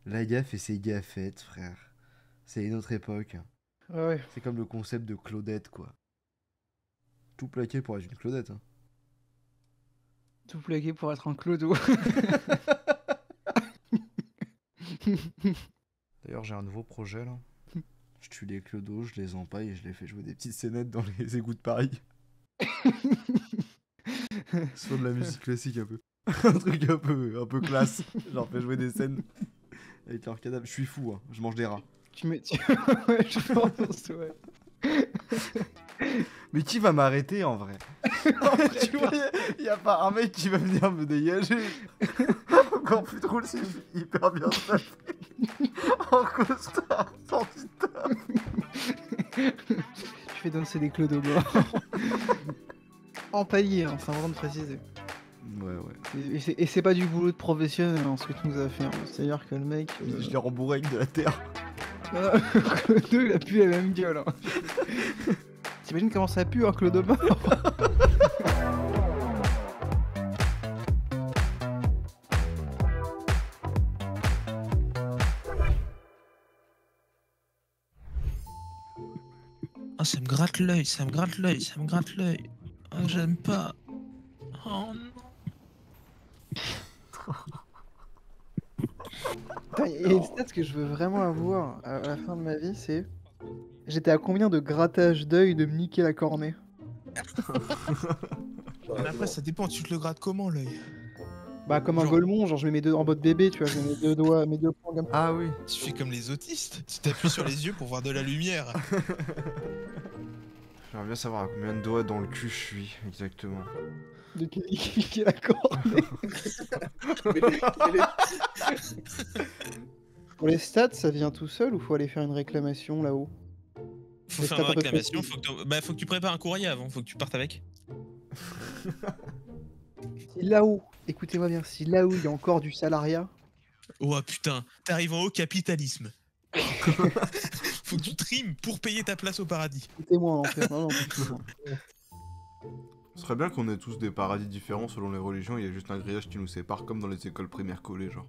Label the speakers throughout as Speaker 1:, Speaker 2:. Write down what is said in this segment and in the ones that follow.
Speaker 1: La gaffe et ses gaffettes, frère. C'est une autre époque.
Speaker 2: Ouais.
Speaker 1: C'est comme le concept de Claudette, quoi. Tout plaqué pour être une Claudette. Hein.
Speaker 2: Tout plaqué pour être un clodo.
Speaker 1: D'ailleurs, j'ai un nouveau projet là. Je tue les clodos, je les empaille et je les fais jouer des petites scénettes dans les égouts de Paris. Sur de la musique classique un peu. Un truc un peu classe. Genre, fais jouer des scènes avec leurs cadavres. Je suis fou, hein. Je mange des rats.
Speaker 2: Tu mets. Ouais, je pense, ouais.
Speaker 1: Mais qui va m'arrêter en vrai? Tu vois, y a pas un mec qui va venir me dégager. Encore plus drôle si je suis hyper bien tapé. En costard, sans titane.
Speaker 2: Tu fais danser des clodos morts. Empaillé, hein, c'est important de préciser.
Speaker 1: Ouais.
Speaker 2: Et c'est pas du boulot de professionnel, hein, ce que tu nous as fait. Hein. C'est-à-dire que le mec.
Speaker 1: Je l'ai rembourré avec de la terre.
Speaker 2: Le clodo, il a plus la même gueule. Hein. T'imagines comment ça pue un clodo mort?
Speaker 3: Ah, ça me gratte l'œil, ça me gratte l'œil, ça me gratte l'œil. Ah, j'aime pas. Oh non.
Speaker 2: Et le stat que je veux vraiment avoir à la fin de ma vie, c'est. J'étais à combien de grattage d'œil de me niquer la cornée?
Speaker 3: Mais après, ça dépend, tu te le grattes comment l'œil?
Speaker 2: Bah, comme un
Speaker 3: Genre-
Speaker 2: golemon, genre je mets mes deux en mode bébé, tu vois, je mets mes deux doigts, mes deux poings comme ça.
Speaker 1: Ah oui.
Speaker 3: Tu fais comme les autistes, tu t'appuies sur les yeux pour voir de la lumière.
Speaker 1: J'aimerais bien savoir à combien de doigts dans le cul je suis, exactement.
Speaker 2: De niquer la cornée. Pour les stats, ça vient tout seul ou faut aller faire une réclamation là-haut?
Speaker 3: Faut
Speaker 2: Les
Speaker 3: faire
Speaker 2: stats
Speaker 3: une
Speaker 2: un peu
Speaker 3: réclamation,
Speaker 2: précises.
Speaker 3: faut que tu prépares un courrier avant, faut que tu partes avec.
Speaker 2: Si là-haut, écoutez-moi bien, si là-haut il y a encore du salariat,
Speaker 3: Oh putain, t'arrives en haut capitalisme. Faut que tu trimes pour payer ta place au paradis.
Speaker 2: écoutez-moi en enfer. Non, non, écoutez-moi.
Speaker 1: Ce serait bien qu'on ait tous des paradis différents selon les religions, il y a juste un grillage qui nous sépare comme dans les écoles primaires collées, genre.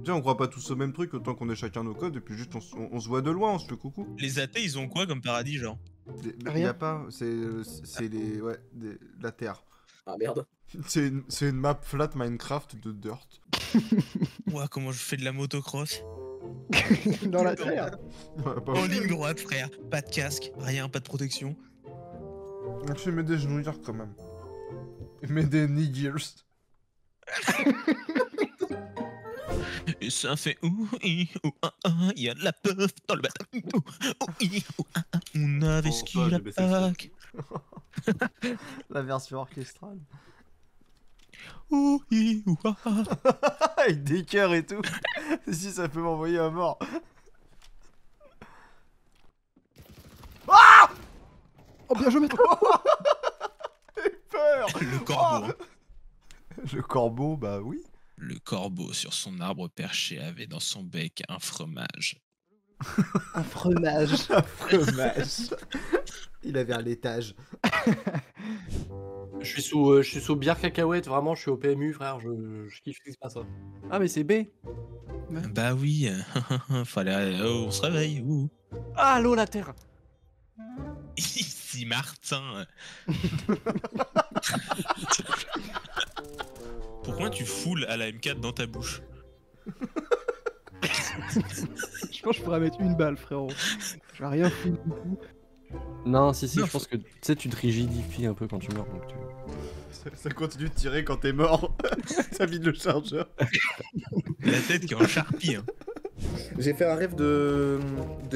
Speaker 1: Tiens, on croit pas tous au même truc, autant qu'on ait chacun nos codes, et puis juste on se voit de loin, on se fait coucou.
Speaker 3: Les athées, ils ont quoi comme paradis, genre?
Speaker 1: Il y
Speaker 2: Rien.
Speaker 1: a pas, c'est les... ouais, la Terre.
Speaker 4: Ah merde.
Speaker 1: C'est une map flat Minecraft de dirt.
Speaker 3: Ouah, comment je fais de la motocross?
Speaker 2: Dans la terre.
Speaker 1: Ouais, pas
Speaker 3: En
Speaker 1: fou.
Speaker 3: ligne droite, frère. Pas de casque, rien, pas de protection.
Speaker 1: Tu mets des genouillères quand même. Mais des knee gears.
Speaker 3: Et ça fait ouh, y a de la puff dans le bâtard. On avait
Speaker 4: Oh,
Speaker 3: ski
Speaker 4: bah,
Speaker 3: la
Speaker 4: j'ai baissé le son.
Speaker 3: Pâques.
Speaker 1: La version orchestrale.
Speaker 3: Ouh, ah.
Speaker 1: Avec des cœurs et tout. Si ça peut m'envoyer à mort.
Speaker 2: Oh bien joué maître.
Speaker 1: J'ai peur.
Speaker 3: Le corbeau. hein.
Speaker 1: Le corbeau, bah oui.
Speaker 3: Le corbeau sur son arbre perché avait dans son bec un fromage.
Speaker 2: Un fromage.
Speaker 1: Un fromage. Il avait un laitage.
Speaker 4: Je suis sous bière cacahuète, vraiment, je suis au PMU, frère, je kiffe ce qui se passe. Hein. Ah, mais c'est B.
Speaker 3: Bah oui, fallait. Oh, on se réveille. Ouh.
Speaker 4: Ah, allô, la terre.
Speaker 3: Ici Martin. Pourquoi tu foules à la M4 dans ta bouche?
Speaker 2: Je pense que je pourrais mettre une balle frérot. Je vais rien foutre du tout.
Speaker 4: Non, si,
Speaker 3: Non,
Speaker 4: je pense que tu sais, tu te rigidifies un peu quand tu meurs. Donc tu...
Speaker 1: Ça continue de tirer quand t'es mort. Ça vide le chargeur.
Speaker 3: La tête qui est en charpie. Hein.
Speaker 5: J'ai fait un rêve de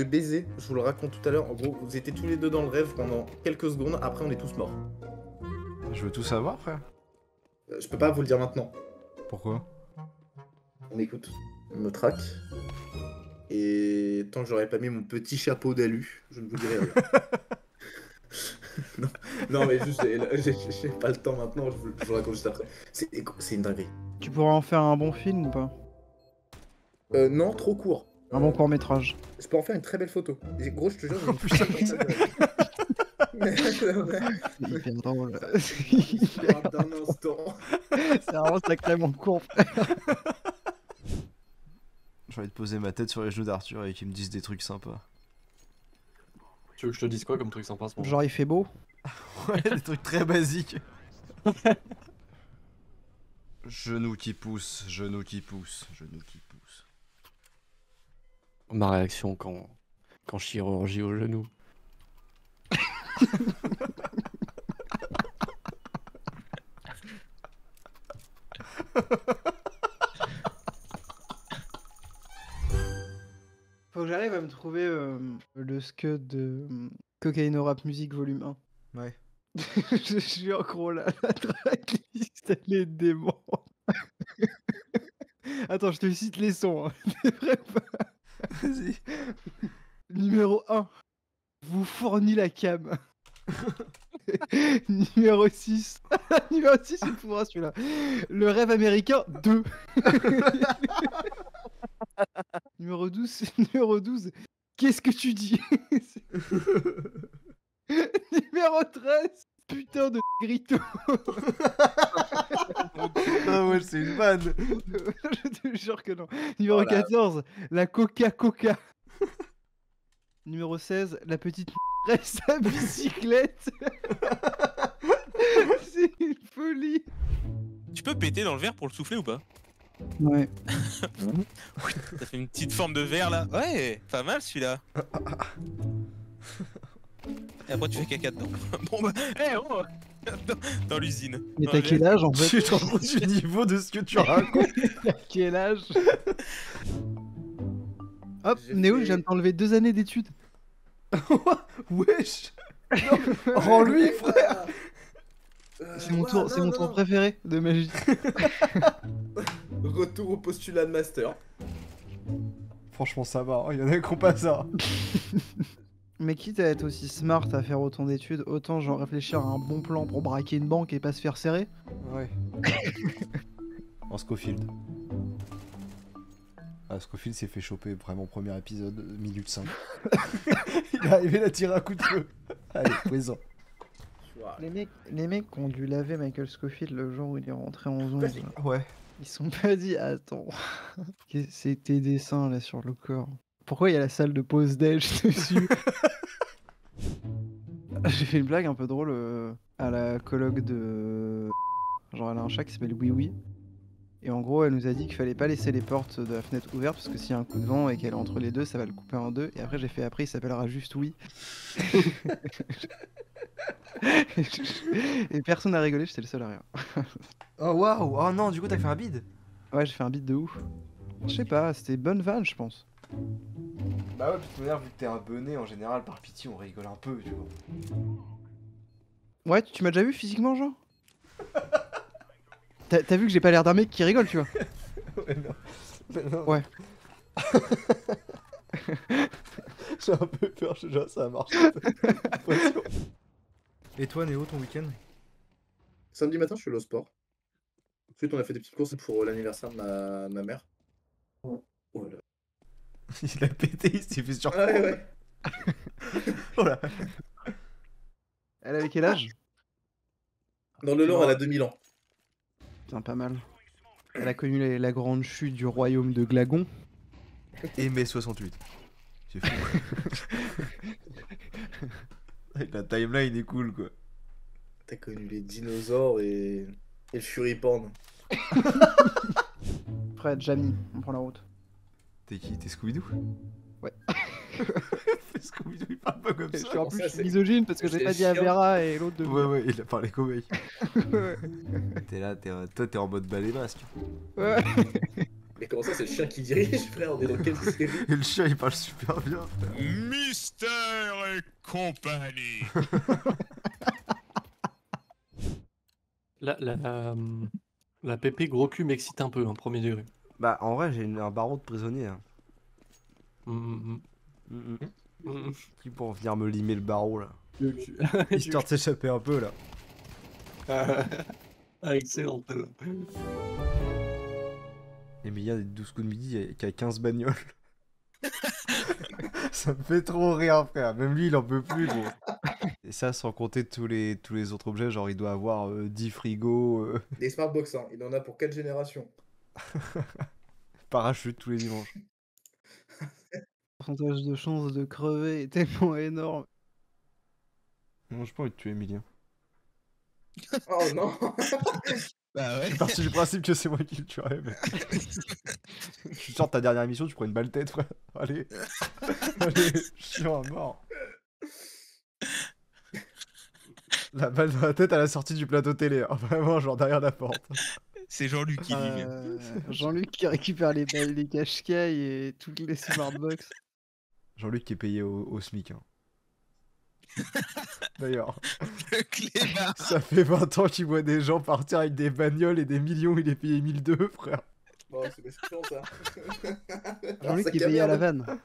Speaker 5: baiser, je vous le raconte tout à l'heure. En gros, vous étiez tous les deux dans le rêve pendant quelques secondes, après on est tous morts.
Speaker 1: Je veux tout savoir, frère.
Speaker 5: Je peux pas vous le dire maintenant.
Speaker 1: Pourquoi?
Speaker 5: On écoute. On me traque. Et tant que j'aurais pas mis mon petit chapeau d'alu, je ne vous dirai rien. non, mais juste, j'ai pas le temps maintenant, je vous le raconte juste après. C'est une dinguerie.
Speaker 2: Tu pourras en faire un bon film ou pas?
Speaker 5: Non, trop court.
Speaker 2: Un bon court métrage.
Speaker 5: Je peux en faire une très belle photo. Gros, je te jure, j'ai une
Speaker 1: Putain,
Speaker 5: photo
Speaker 2: C'est hyper drôle.
Speaker 5: d'un instant.
Speaker 2: C'est vraiment sacrément court.
Speaker 1: J'ai envie de poser ma tête sur les genoux d'Arthur et qu'il me dise des trucs sympas.
Speaker 4: Tu veux que je te dise quoi comme truc sympa en ce moment?
Speaker 2: Genre il fait beau.
Speaker 1: Ouais, des trucs très basiques. Genou qui pousse, genou qui pousse, genou qui pousse.
Speaker 4: Ma réaction quand chirurgie au genou.
Speaker 2: Faut que j'arrive à me trouver le scud de Cocaine Rap Music volume 1.
Speaker 1: Ouais.
Speaker 2: Je suis en gros là, la tracklist elle est dément. Attends, je te cite les sons. Hein. T'es prêt ou pas?
Speaker 1: Vas-y.
Speaker 2: Numéro 1, vous fournit la cam. Numéro 6. Numéro 6, il me faudra celui-là. Le rêve américain 2. Numéro 12. Qu'est-ce que tu dis? Numéro 13. Putain de grito.
Speaker 1: Ah ouais, c'est une vanne.
Speaker 2: Je te jure que non. Numéro
Speaker 5: Oh là.
Speaker 2: 14. La Coca-Coca. Numéro 16. La petite reste à bicyclette. C'est une folie.
Speaker 3: Tu peux péter dans le verre pour le souffler ou pas?
Speaker 2: Ouais.
Speaker 3: Ça fait une petite forme de verre là. Ouais, pas mal celui-là. Et après tu fais caca dedans. Bon bah, oh dans l'usine.
Speaker 2: Mais
Speaker 3: Dans
Speaker 2: t'as
Speaker 3: le
Speaker 2: quel âge en fait?
Speaker 1: Tu te rends compte du niveau de ce que tu racontes?
Speaker 2: T'as quel âge? Hop,
Speaker 5: J'ai
Speaker 2: Néo,
Speaker 5: fait-
Speaker 2: je viens de t'enlever 2 années d'études.
Speaker 1: Wesh. Rends-lui, frère.
Speaker 2: C'est mon tour préféré de magie.
Speaker 5: Retour au postulat de master.
Speaker 1: Franchement, ça va. Il y en a qui ont pas ça.
Speaker 2: Mais quitte à être aussi smart à faire autant d'études, autant genre réfléchir à un bon plan pour braquer une banque et pas se faire serrer.
Speaker 1: Ouais. En Scofield. Ah, Scofield s'est fait choper vraiment premier épisode, minute 5. Il est arrivé à tirer un coup de feu. Allez, présent.
Speaker 2: Les mecs qui ont dû laver Michael Scofield le jour où il est rentré en 11, là,
Speaker 1: Ouais.
Speaker 2: ils sont pas dit attends, c'est tes dessins là sur le corps. Pourquoi il y a la salle de pause déj dessus? J'ai fait une blague un peu drôle à la coloc de... Genre elle a un chat qui s'appelle Oui Oui. Et en gros elle nous a dit qu'il fallait pas laisser les portes de la fenêtre ouvertes parce que s'il y a un coup de vent et qu'elle est entre les deux ça va le couper en deux. Et après j'ai fait après il s'appellera juste Oui. Et personne n'a rigolé, j'étais le seul à rire.
Speaker 1: Oh waouh. Oh non, du coup t'as fait un bide.
Speaker 2: Ouais j'ai fait un beat de ouf. Je sais pas, c'était bonne vanne je pense.
Speaker 1: Bah ouais, de toute manière, vu que t'es un bonnet, en général, par pitié, on rigole un peu, tu vois.
Speaker 2: Ouais, tu m'as déjà vu physiquement, genre? T'as vu que j'ai pas l'air d'un mec qui rigole, tu vois?
Speaker 1: Ouais, non.
Speaker 2: Ouais.
Speaker 1: J'ai un peu peur, je sais, ça marche. Et toi, Néo, ton week-end?
Speaker 5: Samedi matin, je suis allé au sport. Ensuite, on a fait des petites courses pour l'anniversaire de ma mère. Oh là.
Speaker 1: Il a pété, il s'est fait
Speaker 5: Ah
Speaker 1: surprendre.
Speaker 5: ouais, ouais.
Speaker 1: Oh là.
Speaker 2: Elle avait quel âge?
Speaker 5: Dans le Nord, elle a 2000 ans.
Speaker 2: Putain, pas mal. Elle a connu la grande chute du royaume de Glagon.
Speaker 1: Et mai 68. C'est fou. La timeline est cool, quoi.
Speaker 5: T'as connu les dinosaures et le Furiporn.
Speaker 2: Après, Jamie, on prend la route.
Speaker 1: T'es qui? T'es Scooby-Doo?
Speaker 2: Ouais.
Speaker 1: Scooby-Doo, il parle pas comme
Speaker 2: Je
Speaker 1: ça.
Speaker 2: suis en plus
Speaker 5: ça,
Speaker 2: je suis
Speaker 5: c'est-
Speaker 2: misogyne parce que j'ai
Speaker 5: c'est
Speaker 2: pas dit à
Speaker 5: chiant.
Speaker 2: Vera et l'autre de
Speaker 1: Ouais, il a parlé comme mec.
Speaker 2: ouais.
Speaker 1: T'es là, toi, t'es en mode balai masque.
Speaker 2: Ouais.
Speaker 5: Mais comment ça, c'est le chien qui dirige, frère? On est dans quelle série?
Speaker 1: Et le chien, il parle super bien.
Speaker 3: Mystère et compagnie.
Speaker 4: La pépé gros cul m'excite un peu, hein, premier degré.
Speaker 1: Bah, en vrai, j'ai un barreau de prisonnier. Hein.
Speaker 4: Mm, mm, mm.
Speaker 1: Qui pour venir me limer le barreau, là.
Speaker 4: Le cul.
Speaker 1: Histoire de s'échapper un peu, là.
Speaker 4: Ah, excellent.
Speaker 1: Emilien, des 12 coups de midi, qui a 15 bagnoles. Ça me fait trop rire, frère. Même lui, il en peut plus, gros. Et ça, sans compter tous les autres objets, genre il doit avoir 10 frigos,
Speaker 5: Des Smartbox, hein. Il en a pour 4 générations.
Speaker 1: parachute tous les dimanches.
Speaker 2: pourcentage de chance de crever est tellement énorme.
Speaker 1: Non, j'ai pas envie de tuer Emilien.
Speaker 5: Oh non.
Speaker 3: Bah
Speaker 1: Je
Speaker 3: ouais.
Speaker 1: suis parti du principe que c'est moi qui le tuerais, mais. Je suis sûr de ta dernière émission, tu prends une balle tête, frère. Allez. Allez, chiant à mort. La balle dans la tête à la sortie du plateau télé, hein. Vraiment, genre derrière la porte.
Speaker 3: C'est Jean-Luc qui dit.
Speaker 2: Jean-Luc qui récupère les balles des cache-cailles et toutes les smartbox.
Speaker 1: Jean-Luc qui est payé au SMIC. Hein. D'ailleurs,
Speaker 3: Le clébard.
Speaker 1: ça fait 20 ans qu'il voit des gens partir avec des bagnoles et des millions, il est payé 1002, frère.
Speaker 5: Bon, c'est l'espion ça.
Speaker 2: Jean-Luc
Speaker 5: Ça
Speaker 2: qui est payé à la
Speaker 5: caverne.
Speaker 2: vanne.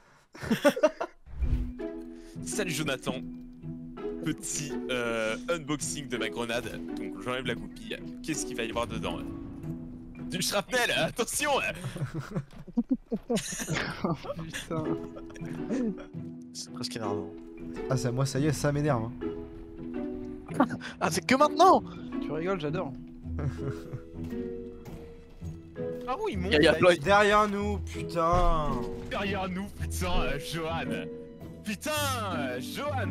Speaker 3: Salut Jonathan. Petit unboxing de ma grenade. Donc j'enlève la goupille. Qu'est-ce qu'il va y avoir dedans? Du shrapnel, attention!
Speaker 2: Oh putain.
Speaker 6: C'est presque énervant.
Speaker 1: Ah, ça, moi, ça y est, ça m'énerve. Hein.
Speaker 6: Ah, c'est que maintenant!
Speaker 2: Tu rigoles, j'adore.
Speaker 3: Ah oui, il monte
Speaker 6: Y a plein-
Speaker 1: Derrière nous, putain.
Speaker 3: derrière nous, putain, Johan! Putain, Johan!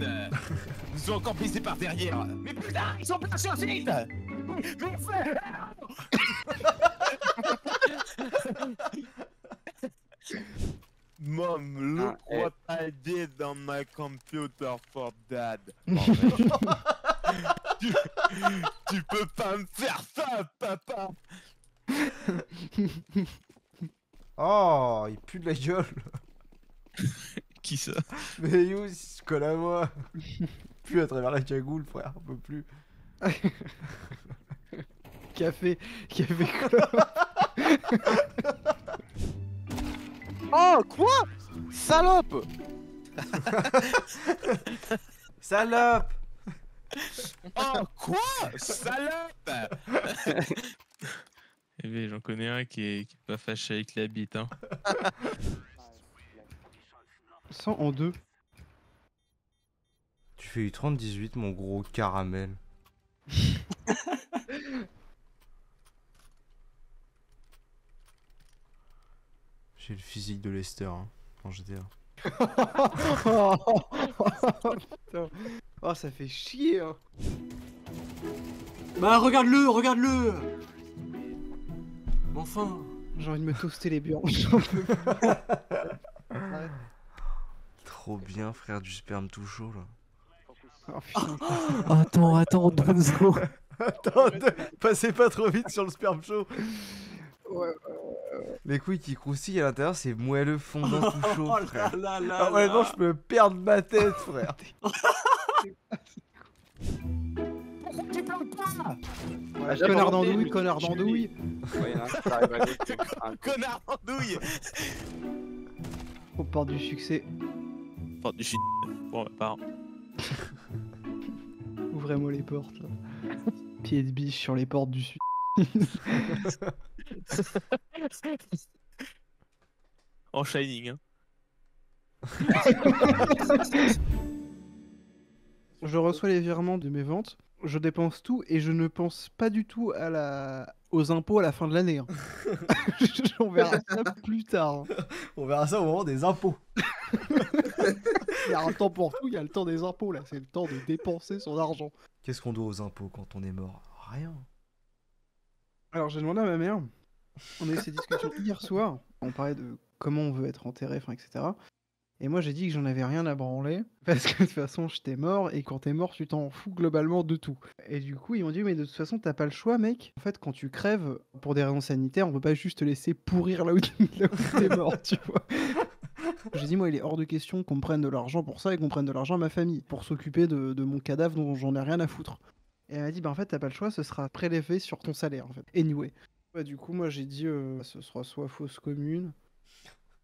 Speaker 3: Nous ont encore baisé par derrière! Mais putain, ils sont plein sur le site! Mais frère! Mom, look what I did on my computer for dad. Tu peux pas me faire ça, papa!
Speaker 1: Oh, il pue de la gueule.
Speaker 3: Qui ça?
Speaker 1: Mais you, il se colle à moi. Plus à travers la cagoule, frère, on peut plus.
Speaker 2: Café quoi?
Speaker 6: Oh, quoi? Salope!
Speaker 1: Salope.
Speaker 3: Oh, quoi? Salope! Eh ben, j'en connais un qui est pas fâché avec la bite, hein.
Speaker 2: 100 en 2.
Speaker 1: Tu fais du 30-18, mon gros caramel. J'ai le physique de Lester hein, en GTA.
Speaker 2: Putain. Oh, ça fait chier, hein.
Speaker 4: Bah regarde-le, regarde-le. Mais enfin.
Speaker 2: J'ai envie de me toaster les burnes. J'en peux plus. Arrête.
Speaker 1: Trop bien, frère, du sperme tout chaud là.
Speaker 2: Oh, putain.
Speaker 4: Attends, Donzo.
Speaker 1: Attends, passez pas trop vite sur le sperme chaud.
Speaker 2: Ouais,
Speaker 1: Les couilles qui croustillent à l'intérieur, c'est moelleux fondant tout chaud,
Speaker 4: Oh
Speaker 1: frère.
Speaker 4: là là
Speaker 1: Ah, honnêtement, je peux perdre ma tête, frère.
Speaker 2: voilà,
Speaker 6: j'ai
Speaker 2: connard
Speaker 6: pas
Speaker 2: d'andouille,
Speaker 6: compris,
Speaker 2: connard
Speaker 6: mais
Speaker 2: d'andouille.
Speaker 6: Ouais, y'en a un qui arrive à gauche, un
Speaker 3: Connard d'andouille!
Speaker 2: Aux portes du succès.
Speaker 3: Porte du shit. Bon, bah, part.
Speaker 2: Ouvrez-moi les portes. Là. Pied de biche sur les portes du sud.
Speaker 3: En Shining, hein.
Speaker 2: Je reçois les virements de mes ventes, je dépense tout et je ne pense pas du tout aux impôts à la fin de l'année. Hein. On verra ça plus tard. Hein.
Speaker 1: On verra ça au moment des impôts.
Speaker 2: Il y a un temps pour tout, il y a le temps des impôts là, c'est le temps de dépenser son argent.
Speaker 1: Qu'est-ce qu'on doit aux impôts quand on est mort? Rien.
Speaker 2: Alors j'ai demandé à ma mère, on a eu ces discussions hier soir, on parlait de comment on veut être enterré, etc. Et moi j'ai dit que j'en avais rien à branler, parce que de toute façon j'étais mort, et quand t'es mort tu t'en fous globalement de tout. Et du coup ils m'ont dit mais de toute façon t'as pas le choix mec, en fait quand tu crèves, pour des raisons sanitaires, on peut pas juste te laisser pourrir là où t'es mort, tu vois. J'ai dit moi il est hors de question qu'on me prenne de l'argent pour ça et qu'on prenne de l'argent à ma famille, pour s'occuper de mon cadavre dont j'en ai rien à foutre. Et elle m'a dit bah en fait t'as pas le choix, ce sera prélevé sur ton salaire en fait. Anyway. Bah du coup moi j'ai dit ce sera soit fosse commune.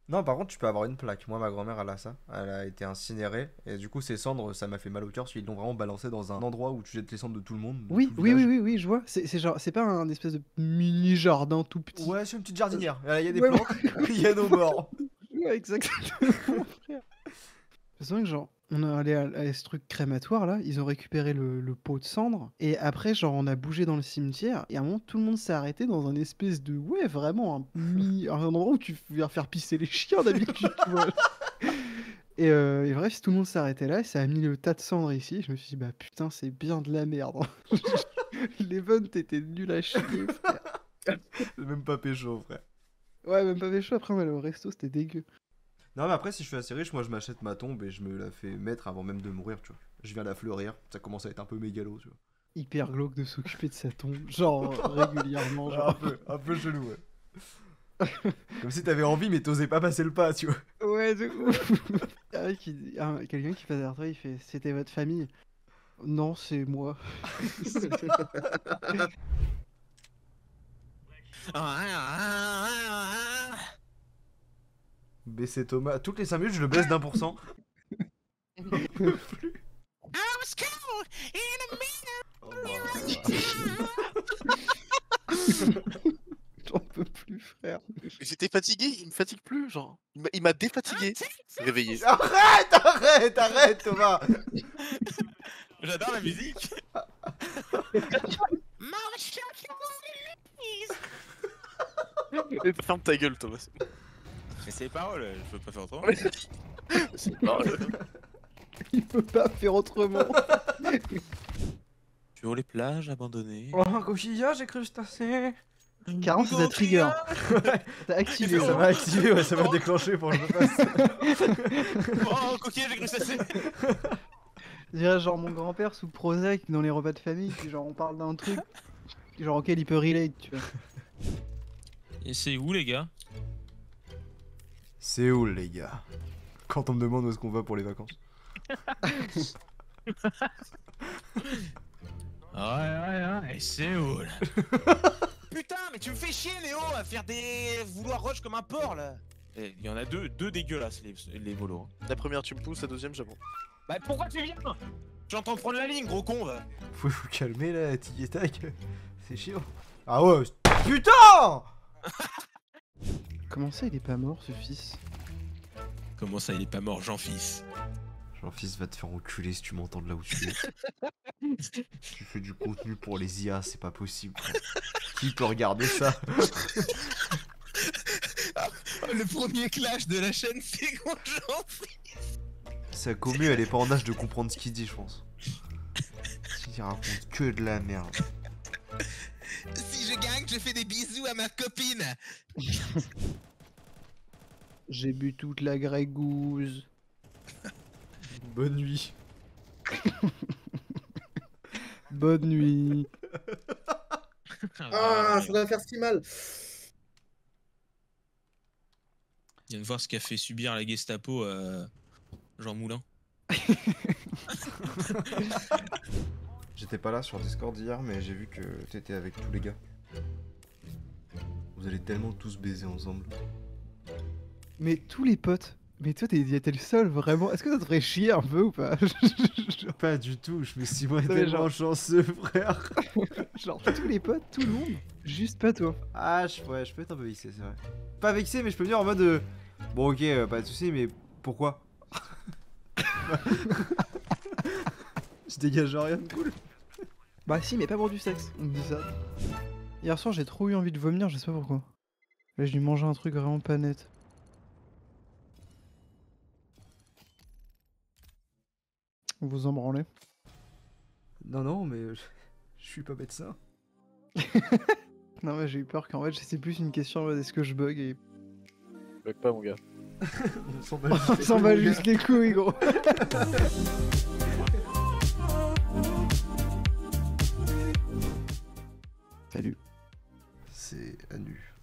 Speaker 1: Non, par contre, tu peux avoir une plaque. Moi, ma grand-mère, elle a ça. Elle a été incinérée. Et du coup, ces cendres, ça m'a fait mal au cœur parce qu'ils l'ont vraiment balancé dans un endroit où tu jettes les cendres de tout le monde. de
Speaker 2: Oui,
Speaker 1: tout le
Speaker 2: oui, oui,
Speaker 1: village.
Speaker 2: oui, je vois. C'est genre, c'est pas un espèce de mini jardin tout petit.
Speaker 1: Ouais, c'est une petite jardinière. Il y a des
Speaker 2: Ouais,
Speaker 1: plantes, il y a nos morts.
Speaker 2: Ouais, exactement, frère. C'est vrai que genre, on est allé à ce truc crématoire là, ils ont récupéré le pot de cendres, et après, genre, on a bougé dans le cimetière, et à un moment, tout le monde s'est arrêté dans un espèce de, ouais, vraiment, un endroit où tu viens faire pisser les chiens d'habitude, tu vois. Et bref, tout le monde s'arrêtait là, et ça a mis le tas de cendres ici. Je me suis dit, bah putain, c'est bien de la merde. L'event était nul à chier, frère.
Speaker 1: C'est même pas pécho, frère.
Speaker 2: Ouais, même pas pécho, après on allait au resto, c'était dégueu.
Speaker 1: Non, mais après, si je suis assez riche, moi je m'achète ma tombe et je me la fais mettre avant même de mourir, tu vois. Je viens la fleurir, ça commence à être un peu mégalo, tu vois.
Speaker 2: Hyper glauque de s'occuper de sa tombe, genre régulièrement, genre.
Speaker 1: Un peu chelou, ouais. Comme si t'avais envie, mais t'osais pas passer le pas, tu vois.
Speaker 2: Ouais, de ouf. Quelqu'un qui passe derrière toi, il fait, c'était votre famille? Non, c'est moi.
Speaker 1: Baisser Thomas, toutes les 5 minutes, je le baisse d'1%.
Speaker 2: J'en peux plus, frère.
Speaker 6: J'étais fatigué, il me fatigue plus, genre. Il m'a défatigué. Réveillé.
Speaker 1: Arrête, Thomas.
Speaker 3: J'adore la musique.
Speaker 6: Ferme ta gueule, Thomas.
Speaker 3: Mais c'est les paroles, je peux pas faire autrement.
Speaker 6: C'est pas vrai.
Speaker 2: Il peut pas faire autrement.
Speaker 6: Sur les plages abandonnées.
Speaker 1: Oh, un coquillage, j'ai crustacé.
Speaker 2: 40, c'est ta trigger. T'as activé
Speaker 1: Ça
Speaker 2: ça.
Speaker 1: va activer, ouais, ça va déclencher pour que je le fasse.
Speaker 3: Oh, coquille, j'ai cru ça c'est.
Speaker 2: Je dirais genre mon grand-père sous Prozac dans les repas de famille, puis genre on parle d'un truc genre auquel il peut relate, tu vois.
Speaker 3: Et c'est où, les gars?
Speaker 1: C'est où, les gars? Quand on me demande où est-ce qu'on va pour les vacances.
Speaker 3: Ouais, c'est où, là? Putain, mais tu me fais chier, Léo, à faire des vouloir rush comme un porc, là. Il y en a deux dégueulasses, les volos.
Speaker 6: La première, tu me pousses, la deuxième, j'abonde.
Speaker 3: Bah, pourquoi tu viens? J'entends prendre la ligne, gros con, va.
Speaker 1: Faut vous calmer, là, tic et tac. C'est chiant. Ah ouais, putain!
Speaker 2: Comment ça il est pas mort ce fils?
Speaker 3: Comment ça, il est pas mort, Jean-Fils?
Speaker 1: Jean-Fils va te faire enculer si tu m'entends de là où tu es. Tu fais du contenu pour les IA, c'est pas possible. Frère. Qui peut regarder ça?
Speaker 3: Le premier clash de la chaîne, c'est contre Jean-Fils.
Speaker 1: Sa commu, elle est pas en âge de comprendre ce qu'il dit, je pense. Il raconte que de la merde.
Speaker 3: Si je gagne, je fais des bisous à ma copine.
Speaker 2: J'ai bu toute la grégouze.
Speaker 1: Bonne nuit.
Speaker 2: Bonne nuit.
Speaker 5: Ah, ça va faire si mal.
Speaker 3: Il vient de voir ce qu'a fait subir la Gestapo à Jean Moulin.
Speaker 1: J'étais pas là sur Discord hier, mais j'ai vu que t'étais avec tous les gars. Vous allez tellement tous baiser ensemble.
Speaker 2: Mais tous les potes. Mais toi t'es le seul vraiment. Est-ce que ça te ferait chier un peu ou pas?
Speaker 1: Pas du tout, je me suis moi
Speaker 2: Non, mais
Speaker 1: tellement
Speaker 2: genre-
Speaker 1: chanceux, frère.
Speaker 2: Genre tous les potes, tout le monde. Juste pas toi.
Speaker 1: Ah, ouais, je peux être un peu vexé, c'est vrai. Pas vexé, mais je peux me dire en mode bon, ok, pas de soucis, mais pourquoi? Je dégage rien de cool.
Speaker 2: Bah si, mais pas pour du sexe. On me dit ça. Hier soir j'ai trop eu envie de vomir, je sais pas pourquoi. Là j'ai dû manger un truc vraiment pas net. Vous en branlez?
Speaker 1: Non, mais je suis pas médecin.
Speaker 2: Non mais j'ai eu peur qu'en fait c'est plus une question en mode est-ce que je bug et...
Speaker 6: Bug pas, mon gars.
Speaker 1: On s'en bat
Speaker 2: On s'en va juste les couilles gros. Salut.
Speaker 1: C'est Anu.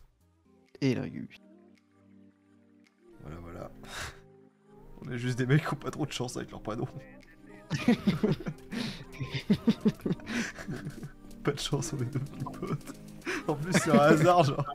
Speaker 2: Et la gueule.
Speaker 1: Voilà. On est juste des mecs qui ont pas trop de chance avec leur prénom. Pas de chance, on est devenus potes. En plus, c'est un hasard, genre.